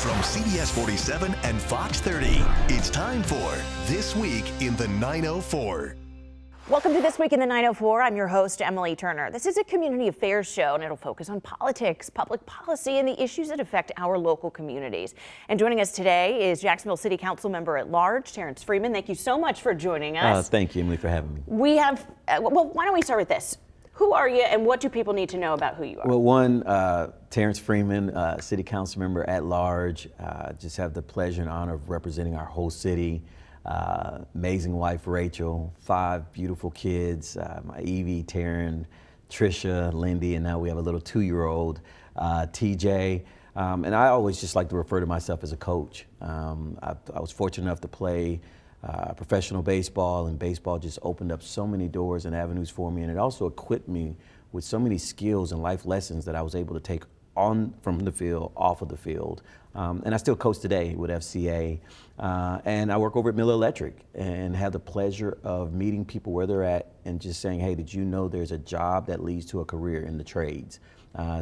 From CBS 47 and Fox 30, it's time for This Week in the 904. Welcome to This Week in the 904. I'm your host, Emily Turner. This is a community affairs show, and it'll focus on politics, public policy, and the issues that affect our local communities. And joining us today is Jacksonville City Council member at large, Terrance Freeman. Thank you so much for joining us. Thank you, Emily, for having me. We have, well, why don't we start with this? Who are you, and what do people need to know about who you are? Well, one, Terrance Freeman, City Council member at large. Just have the pleasure and honor of representing our whole city. Amazing wife, Rachel, 5 beautiful kids, my Evie, Taryn, Trisha, Lindy, and now we have a little 2-year-old, TJ. And I always just like to refer to myself as a coach. I was fortunate enough to play professional baseball, and baseball just opened up so many doors and avenues for me, and it also equipped me with so many skills and life lessons that I was able to take on from the field, off of the field. And I still coach today with FCA, and I work over at Miller Electric and have the pleasure of meeting people where they're at and just saying, hey, did you know there's a job that leads to a career in the trades?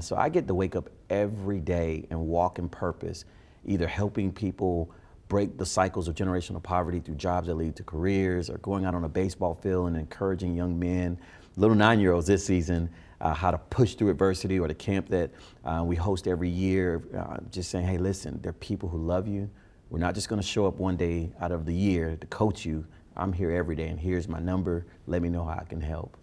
So I get to wake up every day and walk in purpose, either helping people break the cycles of generational poverty through jobs that lead to careers, or going out on a baseball field and encouraging young men, little 9-year-olds this season, how to push through adversity, or the camp that we host every year, just saying, hey, listen, there are people who love you. We're not just gonna show up one day out of the year to coach you. I'm here every day, and here's my number. Let me know how I can help.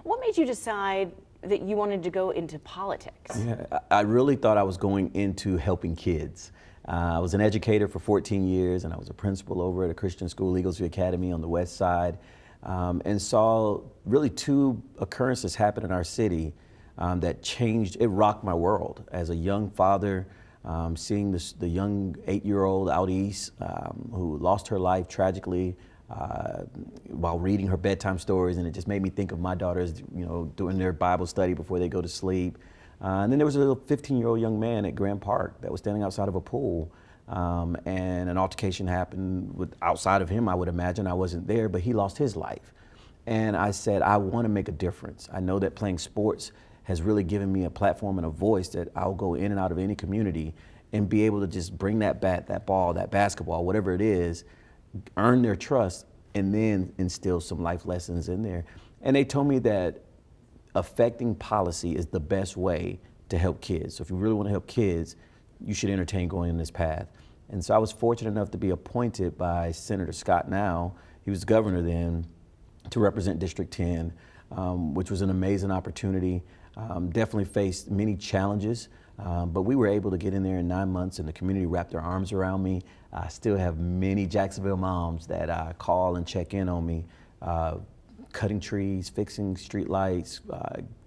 What made you decide that you wanted to go into politics? Yeah, I really thought I was going into helping kids. I was an educator for 14 years, and I was a principal over at a Christian school, Eaglesview Academy on the west side, and saw really 2 occurrences happen in our city that changed, it rocked my world. As a young father, seeing the young 8-year-old out east who lost her life tragically while reading her bedtime stories, and it just made me think of my daughters, doing their Bible study before they go to sleep. And then there was a little 15-year-old young man at Grant Park that was standing outside of a pool, and an altercation happened outside of him, I would imagine. I wasn't there, but he lost his life. And I said, I want to make a difference. I know that playing sports has really given me a platform and a voice that I'll go in and out of any community and be able to just bring that bat, that ball, that basketball, whatever it is, earn their trust, and then instill some life lessons in there. And they told me that affecting policy is the best way to help kids. So if you really want to help kids, you should entertain going in this path. And so I was fortunate enough to be appointed by Senator Scott Now, he was governor then, to represent District 10, which was an amazing opportunity. Definitely faced many challenges, but we were able to get in there in 9 months, and the community wrapped their arms around me. I still have many Jacksonville moms that call and check in on me, cutting trees, fixing street lights,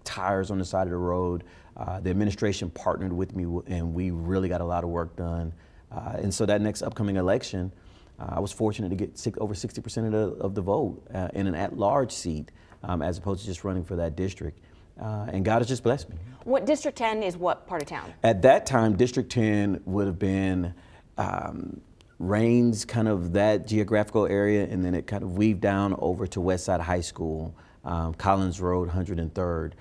tires on the side of the road. The administration partnered with me, and we really got a lot of work done. And so that next upcoming election, I was fortunate to get over 60% of the vote in an at-large seat, as opposed to just running for that district. And God has just blessed me. What District 10 is what part of town? At that time, District 10 would have been Rains, kind of that geographical area, and then it kind of weaved down over to Westside High School, Collins Road, 103rd.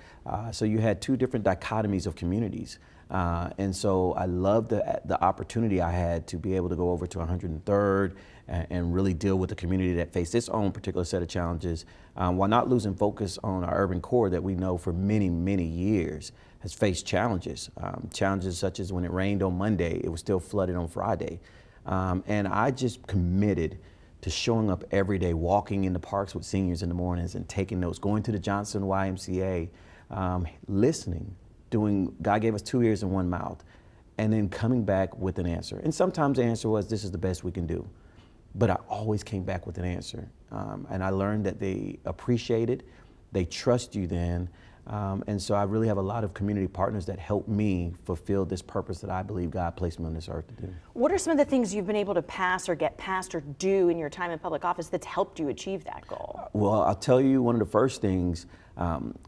So you had 2 different dichotomies of communities. And so I loved the opportunity I had to be able to go over to 103rd and really deal with the community that faced its own particular set of challenges, while not losing focus on our urban core that we know for many, many years has faced challenges. Challenges such as when it rained on Monday, it was still flooded on Friday. And I just committed to showing up every day, walking in the parks with seniors in the mornings and taking notes, going to the Johnson YMCA, listening, God gave us 2 ears and 1 mouth, and then coming back with an answer. And sometimes the answer was, this is the best we can do. But I always came back with an answer. And I learned that they appreciate it, they trust you then. And so I really have a lot of community partners that help me fulfill this purpose that I believe God placed me on this earth to do. What are some of the things you've been able to pass or get past or do in your time in public office that's helped you achieve that goal? Well, I'll tell you, one of the first things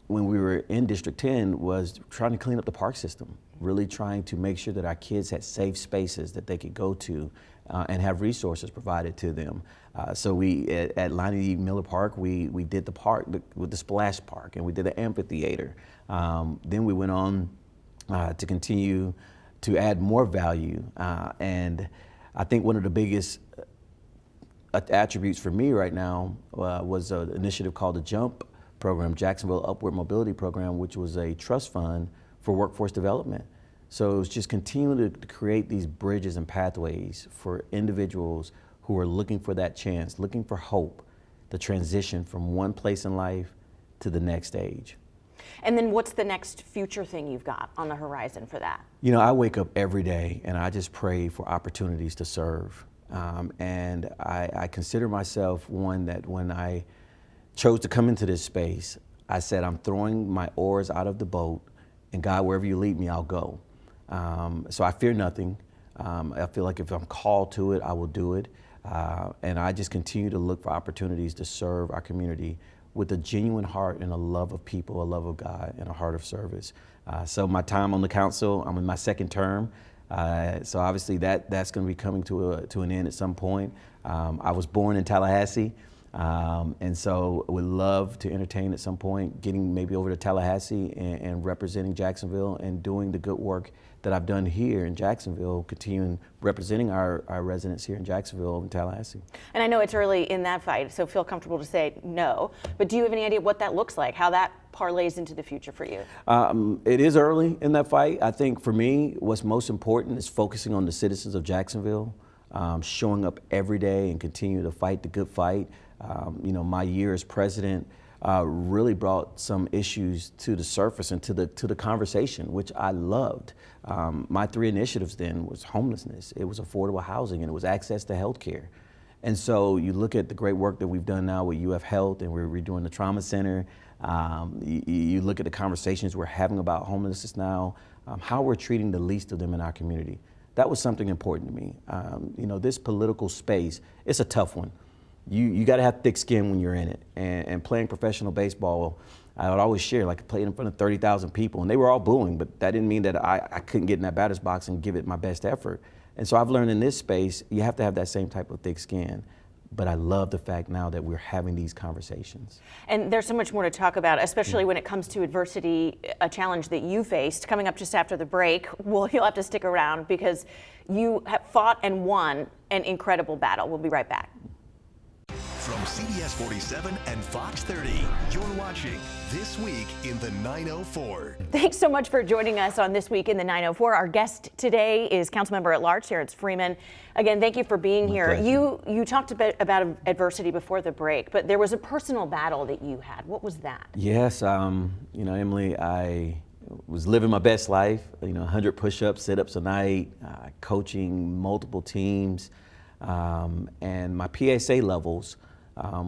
when we were in District 10 was trying to clean up the park system, really trying to make sure that our kids had safe spaces that they could go to and have resources provided to them. So we, at Lonnie Miller Park, we did the park with the splash park, and we did the amphitheater. Then we went on to continue to add more value. And I think one of the biggest attributes for me right now was an initiative called the JUMP program, Jacksonville Upward Mobility Program, which was a trust fund for workforce development. So it was just continuing to create these bridges and pathways for individuals who are looking for that chance, looking for hope, to transition from one place in life to the next stage. And then what's the next future thing you've got on the horizon for that? You know, I wake up every day and I just pray for opportunities to serve. And I consider myself one that when I chose to come into this space, I said, I'm throwing my oars out of the boat, and God, wherever you lead me, I'll go. So I fear nothing. I feel like if I'm called to it, I will do it. And I just continue to look for opportunities to serve our community with a genuine heart and a love of people, a love of God, and a heart of service. So my time on the council, I'm in my second term. So obviously that's going to be coming to an end at some point. I was born in Tallahassee, and so would love to entertain at some point getting maybe over to Tallahassee and representing Jacksonville and doing the good work that I've done here in Jacksonville, continuing representing our residents here in Jacksonville and Tallahassee. And I know it's early in that fight, so feel comfortable to say no, but do you have any idea what that looks like, how that parlays into the future for you? It is early in that fight. I think for me, what's most important is focusing on the citizens of Jacksonville, showing up every day and continue to fight the good fight. You know, my year as president really brought some issues to the surface and to the conversation, which I loved. My 3 initiatives then was homelessness, it was affordable housing, and it was access to health care. And so you look at the great work that we've done now with UF Health, and we're redoing the trauma center. You look at the conversations we're having about homelessness now, how we're treating the least of them in our community. That was something important to me. You know, this political space, it's a tough one. You got to have thick skin when you're in it. And playing professional baseball, I would always share, like, I played in front of 30,000 people, and they were all booing, but that didn't mean that I couldn't get in that batter's box and give it my best effort. And so I've learned in this space, you have to have that same type of thick skin. But I love the fact now that we're having these conversations. And there's so much more to talk about, especially when it comes to adversity, a challenge that you faced. Coming up just after the break, well, you'll have to stick around because you have fought and won an incredible battle. We'll be right back. From CBS 47 and Fox 30, you're watching This Week in the 904. Thanks so much for joining us on This Week in the 904. Our guest today is Councilmember at Large, Terrance Freeman. Again, thank you for being here. You talked a bit about adversity before the break, but there was a personal battle that you had. What was that? Yes, you know, Emily, I was living my best life, you know, 100 push-ups, sit-ups a night, coaching multiple teams, and my PSA levels,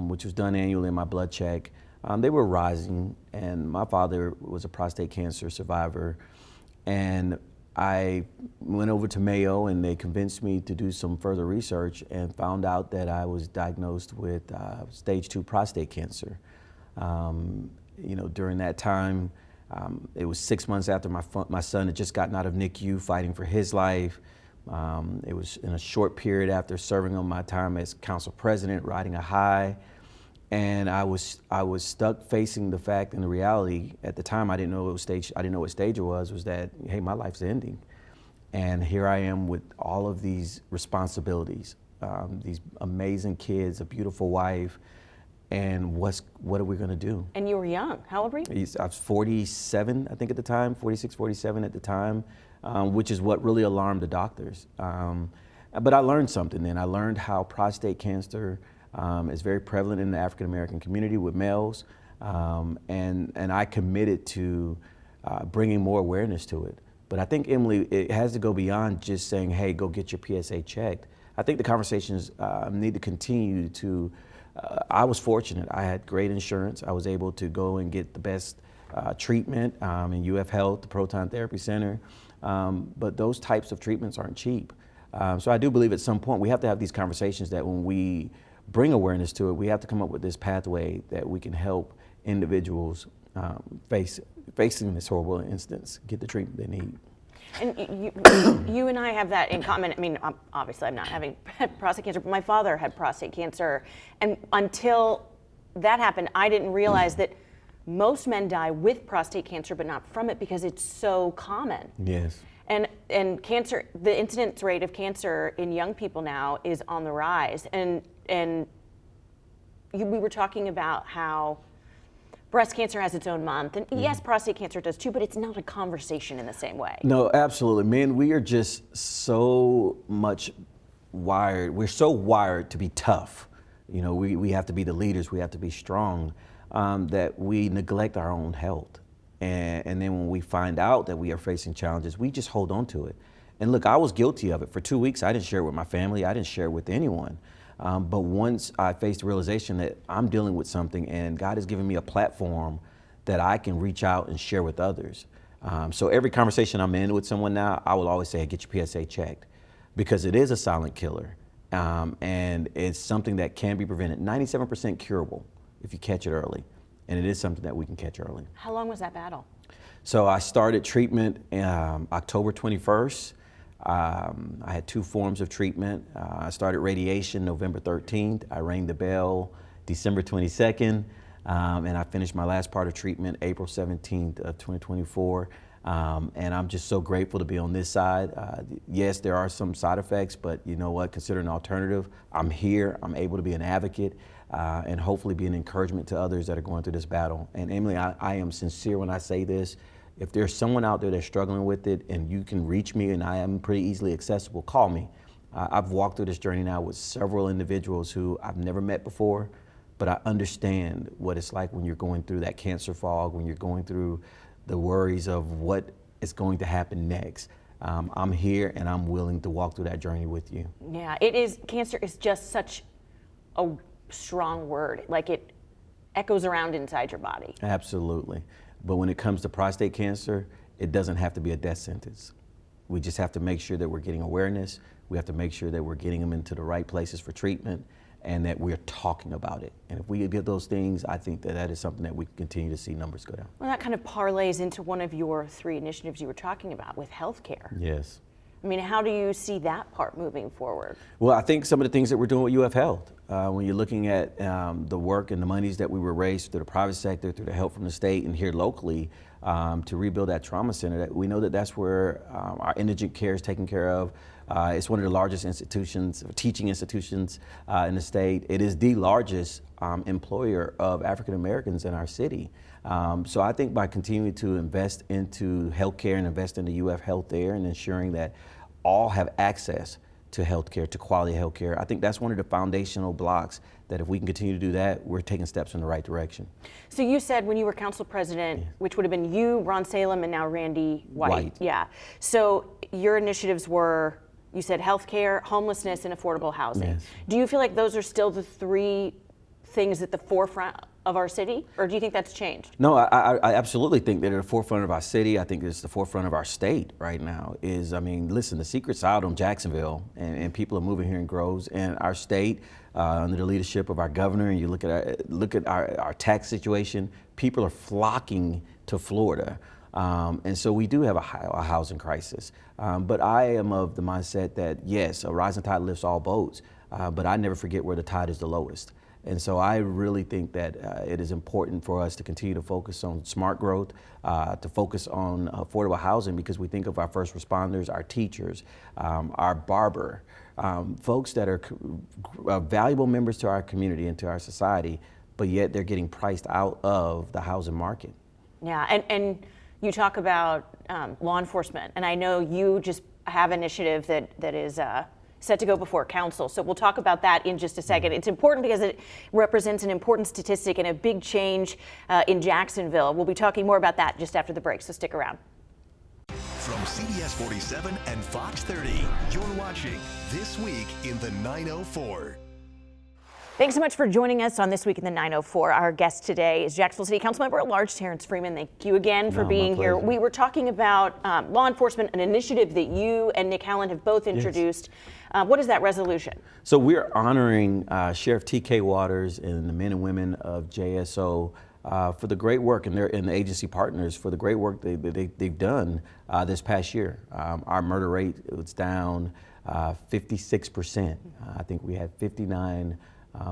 which was done annually in my blood check, they were rising, and my father was a prostate cancer survivor, and I went over to Mayo and they convinced me to do some further research and found out that I was diagnosed with stage 2 prostate cancer. You know, during that time, it was 6 months after my son had just gotten out of NICU fighting for his life. It was in a short period after serving on my time as council president, riding a high, and I was stuck facing the fact and the reality. At the time, I didn't know what stage it was that, hey, my life's ending, and here I am with all of these responsibilities, these amazing kids, a beautiful wife, and what are we going to do? And you were young. How old were you? I was 47, I think, at the time, 46, 47 at the time. Which is what really alarmed the doctors. But I learned something then. I learned how prostate cancer is very prevalent in the African American community with males, and I committed to bringing more awareness to it. But I think, Emily, it has to go beyond just saying, hey, go get your PSA checked. I think the conversations need to continue to, I was fortunate. I had great insurance. I was able to go and get the best treatment in UF Health, the Proton Therapy Center. But those types of treatments aren't cheap. So I do believe at some point we have to have these conversations that when we bring awareness to it, we have to come up with this pathway that we can help individuals facing this horrible instance get the treatment they need. And you and I have that in common. I mean, obviously I'm not having prostate cancer, but my father had prostate cancer. And until that happened, I didn't realize that most men die with prostate cancer, but not from it because it's so common. Yes. And cancer, the incidence rate of cancer in young people now is on the rise. And we were talking about how breast cancer has its own month, and yes, prostate cancer does too, but it's not a conversation in the same way. No, absolutely. Men, we are just so much wired. We're so wired to be tough. You know, we have to be the leaders, we have to be strong, that we neglect our own health. And then when we find out that we are facing challenges, we just hold on to it. And look, I was guilty of it. For 2 weeks, I didn't share it with my family, I didn't share it with anyone. But once I faced the realization that I'm dealing with something and God has given me a platform that I can reach out and share with others. So every conversation I'm in with someone now, I will always say, get your PSA checked, because it is a silent killer. And it's something that can be prevented. 97% curable if you catch it early. And it is something that we can catch early. How long was that battle? So I started treatment October 21st. I had 2 forms of treatment. I started radiation November 13th. I rang the bell December 22nd. And I finished my last part of treatment April 17th of 2024. And I'm just so grateful to be on this side. Yes, there are some side effects, but you know what, consider an alternative. I'm here, I'm able to be an advocate, and hopefully be an encouragement to others that are going through this battle. And Emily, I am sincere when I say this. If there's someone out there that's struggling with it and you can reach me and I am pretty easily accessible, call me. I've walked through this journey now with several individuals who I've never met before, but I understand what it's like when you're going through that cancer fog, when you're going through the worries of what is going to happen next. I'm here and I'm willing to walk through that journey with you. Yeah, it is. Cancer is just such a strong word. Like, it echoes around inside your body. Absolutely. But when it comes to prostate cancer, it doesn't have to be a death sentence. We just have to make sure that we're getting awareness. We have to make sure that we're getting them into the right places for treatment, and that we're talking about it. And if we get those things, I think that is something that we can continue to see numbers go down. Well, that kind of parlays into one of your 3 initiatives you were talking about with healthcare. Yes. I mean, how do you see that part moving forward? Well, I think some of the things that we're doing with UF Health, when you're looking at the work and the monies that we were raised through the private sector, through the help from the state and here locally, to rebuild that trauma center, that we know that that's where our indigent care is taken care of. It's one of the largest institutions, teaching institutions in the state. It is the largest employer of African Americans in our city. So I think by continuing to invest into healthcare and invest into UF Health there and ensuring that all have access to healthcare, to quality healthcare, I think that's one of the foundational blocks that if we can continue to do that, we're taking steps in the right direction. So you said when you were council president, which would have been you, Ron Salem, and now Randy White. Yeah. So your initiatives were, you said healthcare, homelessness, and affordable housing. Yes. Do you feel like those are still the 3 things at the forefront of our city, or do you think that's changed? No, I absolutely think they're at the forefront of our city. I think it's the forefront of our state right now. Listen, the secret's out on Jacksonville, and people are moving here in droves. And our state, under the leadership of our governor, and you look at our tax situation, people are flocking to Florida. And so we do have a housing crisis. But I am of the mindset that, yes, a rising tide lifts all boats, but I never forget where the tide is the lowest. And so I really think that it is important for us to continue to focus on smart growth, to focus on affordable housing, because we think of our first responders, our teachers, our barber, folks that are valuable members to our community and to our society, but yet they're getting priced out of the housing market. Yeah, and you talk about law enforcement, and I know you just have an initiative that is set to go before council. So we'll talk about that in just a second. It's important because it represents an important statistic and a big change in Jacksonville. We'll be talking more about that just after the break, so stick around. From CBS 47 and Fox 30, you're watching This Week in the 904. Thanks so much for joining us on This Week in the 904. Our guest today is Jacksonville City Councilmember at Large Terrance Freeman. Thank you again for being here. We were talking about law enforcement, an initiative that you and Nick Hallen have both introduced. Yes. What is that resolution? So we're honoring Sheriff T.K. Waters and the men and women of JSO for the great work, and the agency partners for the great work they've done this past year. Our murder rate was down 56%. I think we had 59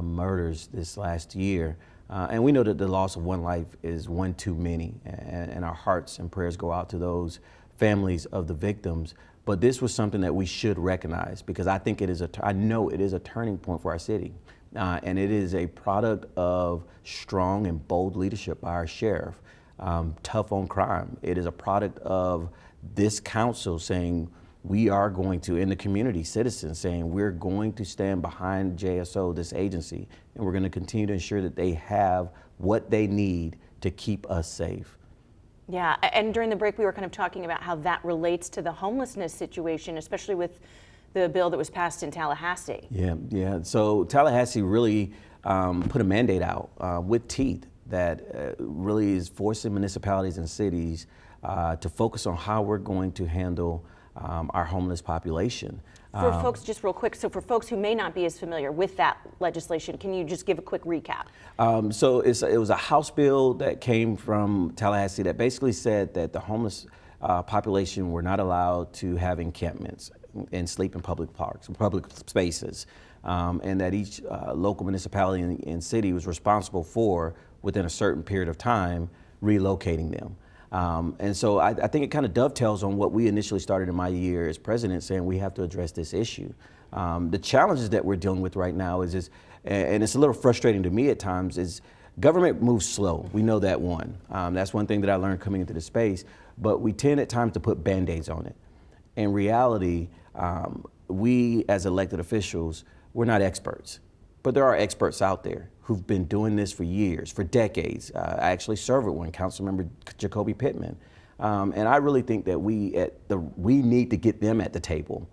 murders this last year. And we know that the loss of one life is one too many. And our hearts and prayers go out to those families of the victims. But this was something that we should recognize, because I think I know it is a turning point for our city. And it is a product of strong and bold leadership by our sheriff, tough on crime. It is a product of this council saying, we are going to, in the community, citizens saying, we're going to stand behind JSO, this agency, and we're going to continue to ensure that they have what they need to keep us safe. Yeah, and during the break, we were kind of talking about how that relates to the homelessness situation, especially with the bill that was passed in Tallahassee. Yeah. So Tallahassee really put a mandate out with teeth that really is forcing municipalities and cities to focus on how we're going to handle our homeless population. For folks, just real quick, so for folks who may not be as familiar with that legislation, can you just give a quick recap? So it was a House bill that came from Tallahassee that basically said that the homeless population were not allowed to have encampments and sleep in public parks, public spaces, and that each local municipality and city was responsible for, within a certain period of time, relocating them. And so I think it kind of dovetails on what we initially started in my year as president, saying we have to address this issue. The challenges that we're dealing with right now is and it's a little frustrating to me at times, is government moves slow. We know that one. That's one thing that I learned coming into the space, but we tend at times to put Band-Aids on it. In reality, we as elected officials, we're not experts, but there are experts out there who've been doing this for years, for decades. I actually served with one, Councilmember Jacoby Pittman. And I really think that we need to get them at the table.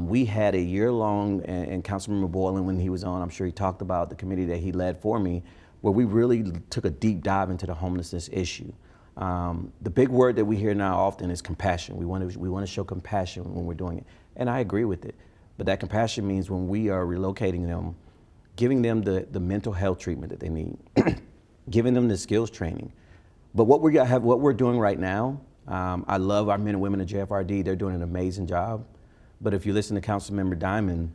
We had a year-long, and Councilmember Boylan, when he was on, I'm sure he talked about the committee that he led for me, where we really took a deep dive into the homelessness issue. The big word that we hear now often is compassion. We want to show compassion when we're doing it. And I agree with it. But that compassion means when we are relocating them, giving them the mental health treatment that they need, giving them the skills training. But what we're doing right now, I love our men and women at JFRD. They're doing an amazing job. But if you listen to Councilmember Diamond,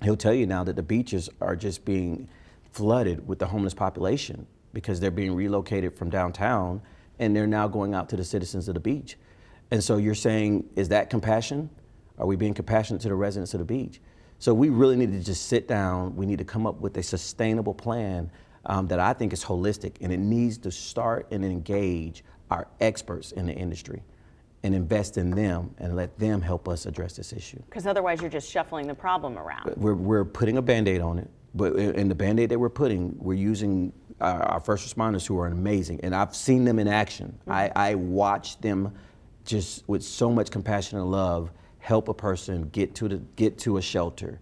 he'll tell you now that the beaches are just being flooded with the homeless population because they're being relocated from downtown and they're now going out to the citizens of the beach. And so you're saying, is that compassion? Are we being compassionate to the residents of the beach? So we really need to just sit down. We need to come up with a sustainable plan that I think is holistic, and it needs to start and engage our experts in the industry and invest in them and let them help us address this issue. Because otherwise you're just shuffling the problem around. We're putting a Band-Aid on it, but in the Band-Aid that we're putting, we're using our first responders who are amazing, and I've seen them in action. Mm-hmm. I watch them just with so much compassion and love help a person get to a shelter.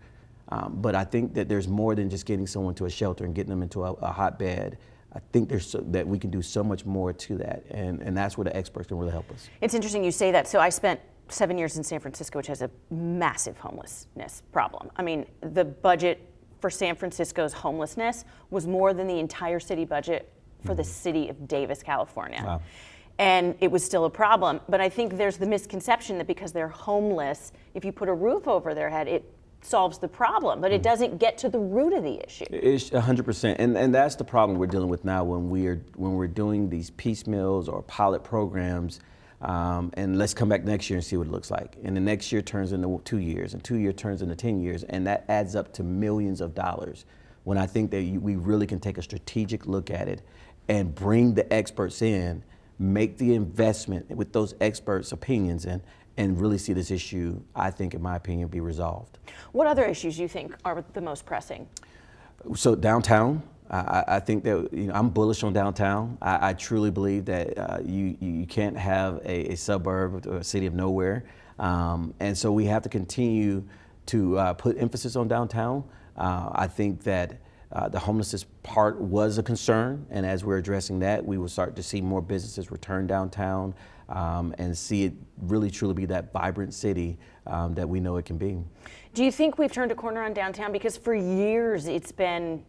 But I think that there's more than just getting someone to a shelter and getting them into a hotbed. I think that we can do so much more to that, and that's where the experts can really help us. It's interesting you say that. So I spent 7 years in San Francisco, which has a massive homelessness problem. I mean, the budget for San Francisco's homelessness was more than the entire city budget for the city of Davis, California. Wow. And it was still a problem. But I think there's the misconception that because they're homeless, if you put a roof over their head, it solves the problem, but it doesn't get to the root of the issue. It's 100%, and that's the problem we're dealing with now when we're doing these piecemeals or pilot programs, and let's come back next year and see what it looks like. And the next year turns into 2 years, and 2 years turns into 10 years, and that adds up to millions of dollars. When I think that we really can take a strategic look at it and bring the experts in, make the investment with those experts' opinions in, and really see this issue, I think, in my opinion, be resolved. What other issues do you think are the most pressing? So downtown, I think that I'm bullish on downtown. I truly believe that you can't have a suburb or a city of nowhere, and so we have to continue to put emphasis on downtown. I think that the homelessness part was a concern, and as we're addressing that, we will start to see more businesses return downtown and see it really truly be that vibrant city that we know it can be. Do you think we've turned a corner on downtown? Because for years it's been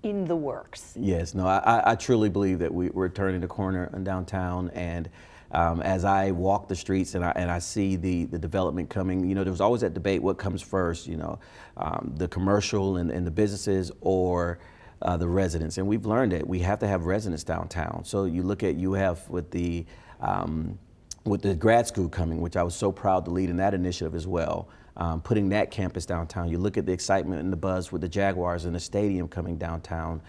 in the works. Yes, no, I truly believe that we're turning the corner on downtown, and as I walk the streets and I see the development coming, there was always that debate, what comes first, the commercial and the businesses or the residents. And we've learned that we have to have residents downtown. So you have with the with the grad school coming, which I was so proud to lead in that initiative as well, putting that campus downtown. You look at the excitement and the buzz with the Jaguars and the stadium coming downtown.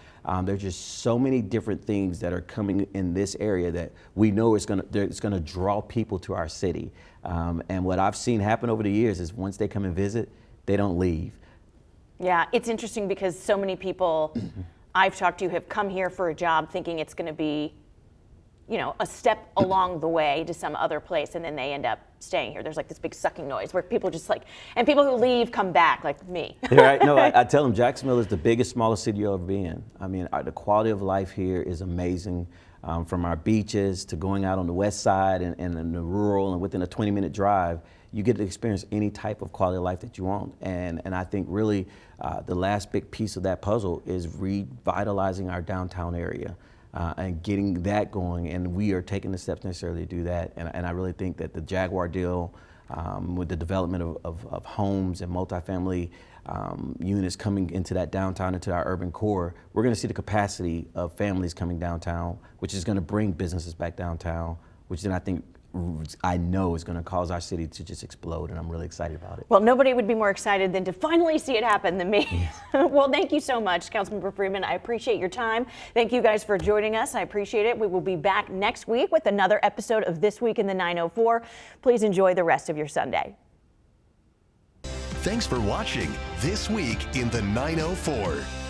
There's just so many different things that are coming in this area that we know it's gonna draw people to our city. And what I've seen happen over the years is once they come and visit, they don't leave. Yeah, it's interesting because so many people I've talked to have come here for a job thinking it's going to be, you know, a step along the way to some other place, and then they end up staying here. There's like this big sucking noise where people just like, and people who leave come back, like me. Right? No, I tell them Jacksonville is the biggest, smallest city you'll ever be in. I mean, the quality of life here is amazing. From our beaches to going out on the west side and in the rural and within a 20-minute drive, you get to experience any type of quality of life that you want. And I think really the last big piece of that puzzle is revitalizing our downtown area and getting that going. And we are taking the steps necessary to do that. And I really think that the Jaguar deal with the development of homes and multifamily units coming into that downtown, into our urban core, we're going to see the capacity of families coming downtown, which is going to bring businesses back downtown, which then I know is going to cause our city to just explode, and I'm really excited about it. Well, nobody would be more excited than to finally see it happen than me. Yes. Well, thank you so much, Councilman Freeman. I appreciate your time. Thank you guys for joining us. I appreciate it. We will be back next week with another episode of This Week in the 904. Please enjoy the rest of your Sunday. Thanks for watching This Week in the 904.